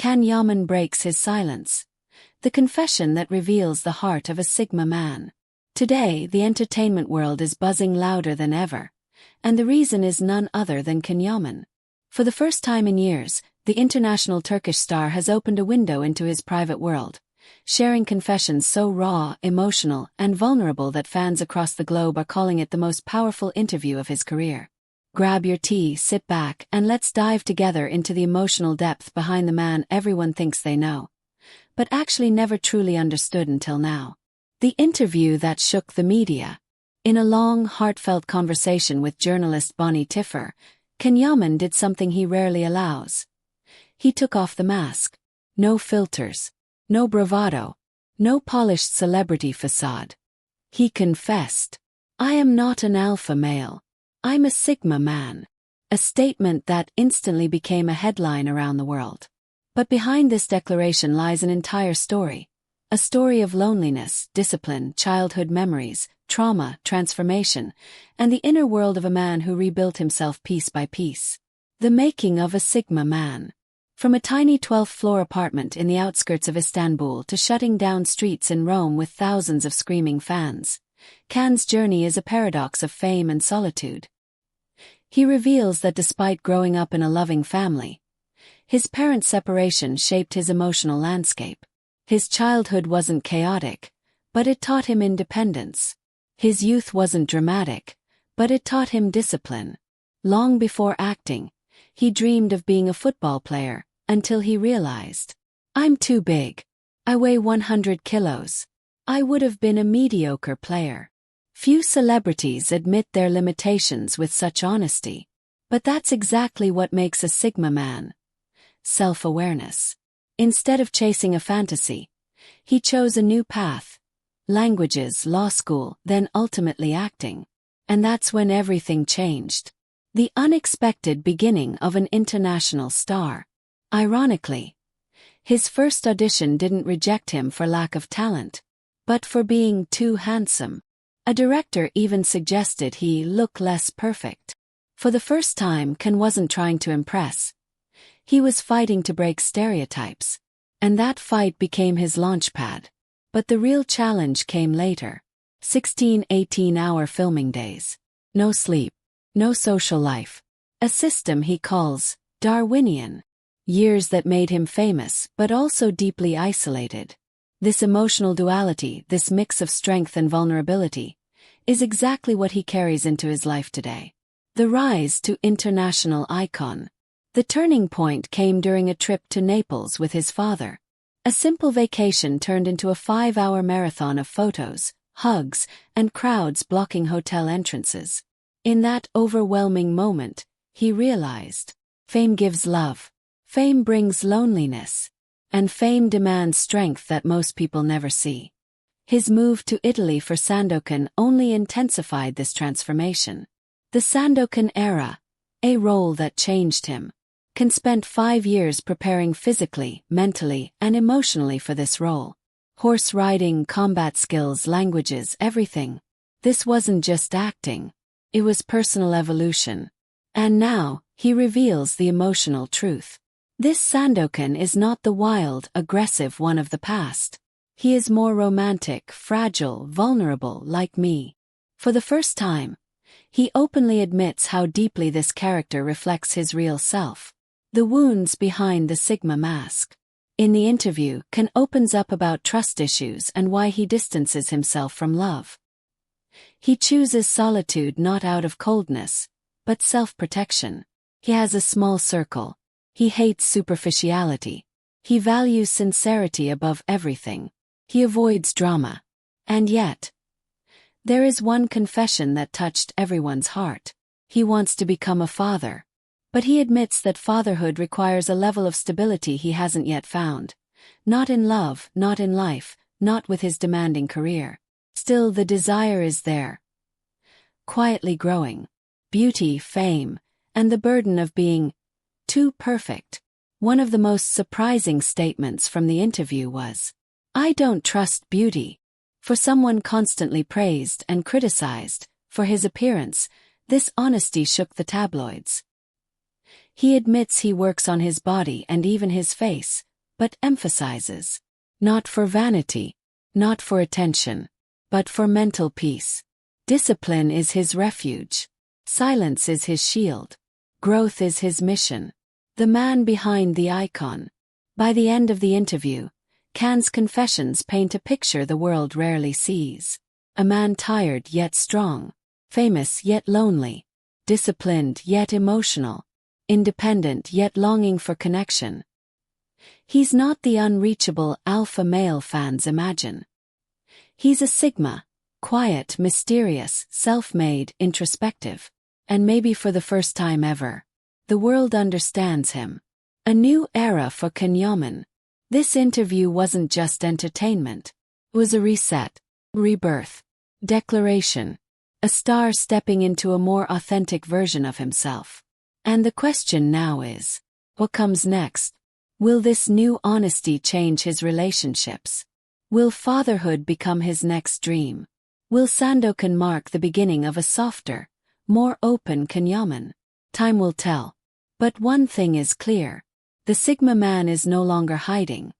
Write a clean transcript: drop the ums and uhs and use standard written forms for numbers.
Can Yaman breaks his silence. The confession that reveals the heart of a Sigma man. Today, the entertainment world is buzzing louder than ever. And the reason is none other than Can Yaman. For the first time in years, the international Turkish star has opened a window into his private world, sharing confessions so raw, emotional, and vulnerable that fans across the globe are calling it the most powerful interview of his career. Grab your tea, sit back, and let's dive together into the emotional depth behind the man everyone thinks they know, but actually never truly understood until now. The interview that shook the media. In a long, heartfelt conversation with journalist Bonnie Tiffer, Can Yaman did something he rarely allows. He took off the mask. No filters. No bravado. No polished celebrity facade. He confessed, "I am not an alpha male. I'm a Sigma man." A statement that instantly became a headline around the world. But behind this declaration lies an entire story. A story of loneliness, discipline, childhood memories, trauma, transformation, and the inner world of a man who rebuilt himself piece by piece. The making of a Sigma man. From a tiny 12th-floor apartment in the outskirts of Istanbul to shutting down streets in Rome with thousands of screaming fans, Can's journey is a paradox of fame and solitude. He reveals that despite growing up in a loving family, his parents' separation shaped his emotional landscape. His childhood wasn't chaotic, but it taught him independence. His youth wasn't dramatic, but it taught him discipline. Long before acting, he dreamed of being a football player, until he realized, "I'm too big. I weigh 100 kilos. I would have been a mediocre player." Few celebrities admit their limitations with such honesty. But that's exactly what makes a Sigma man. Self-awareness. Instead of chasing a fantasy, he chose a new path. Languages, law school, then ultimately acting. And that's when everything changed. The unexpected beginning of an international star. Ironically, his first audition didn't reject him for lack of talent, but for being too handsome. A director even suggested he look less perfect. For the first time, Can wasn't trying to impress. He was fighting to break stereotypes. And that fight became his launchpad. But the real challenge came later. 16 18-hour filming days. No sleep. No social life. A system he calls Darwinian. Years that made him famous, but also deeply isolated. This emotional duality, this mix of strength and vulnerability, is exactly what he carries into his life today. The rise to international icon. The turning point came during a trip to Naples with his father. A simple vacation turned into a 5-hour marathon of photos, hugs, and crowds blocking hotel entrances. In that overwhelming moment, he realized, fame gives love. Fame brings loneliness. And fame demands strength that most people never see. His move to Italy for Sandokan only intensified this transformation. The Sandokan era, a role that changed him. Can spent 5 years preparing physically, mentally, and emotionally for this role. Horse riding, combat skills, languages, everything. This wasn't just acting. It was personal evolution. And now, he reveals the emotional truth. This Sandokan is not the wild, aggressive one of the past. He is more romantic, fragile, vulnerable, like me. For the first time, he openly admits how deeply this character reflects his real self. The wounds behind the Sigma mask. In the interview, Can opens up about trust issues and why he distances himself from love. He chooses solitude not out of coldness, but self-protection. He has a small circle. He hates superficiality. He values sincerity above everything. He avoids drama. And yet, there is one confession that touched everyone's heart. He wants to become a father. But he admits that fatherhood requires a level of stability he hasn't yet found. Not in love, not in life, not with his demanding career. Still, the desire is there. Quietly growing. Beauty, fame, and the burden of being too perfect. One of the most surprising statements from the interview was, "I don't trust beauty." For someone constantly praised and criticized for his appearance, this honesty shook the tabloids. He admits he works on his body and even his face, but emphasizes. Not for vanity, not for attention, but for mental peace. Discipline is his refuge. Silence is his shield. Growth is his mission. The man behind the icon. By the end of the interview, Can's confessions paint a picture the world rarely sees. A man tired yet strong, famous yet lonely, disciplined yet emotional, independent yet longing for connection. He's not the unreachable alpha male fans imagine. He's a Sigma, quiet, mysterious, self-made, introspective. And maybe for the first time ever, the world understands him. A new era for Can Yaman. This interview wasn't just entertainment. It was a reset, rebirth, declaration. A star stepping into a more authentic version of himself. And the question now is, what comes next? Will this new honesty change his relationships? Will fatherhood become his next dream? Will Sandokan mark the beginning of a softer, more open Can Yaman? Time will tell. But one thing is clear. The Sigma man is no longer hiding.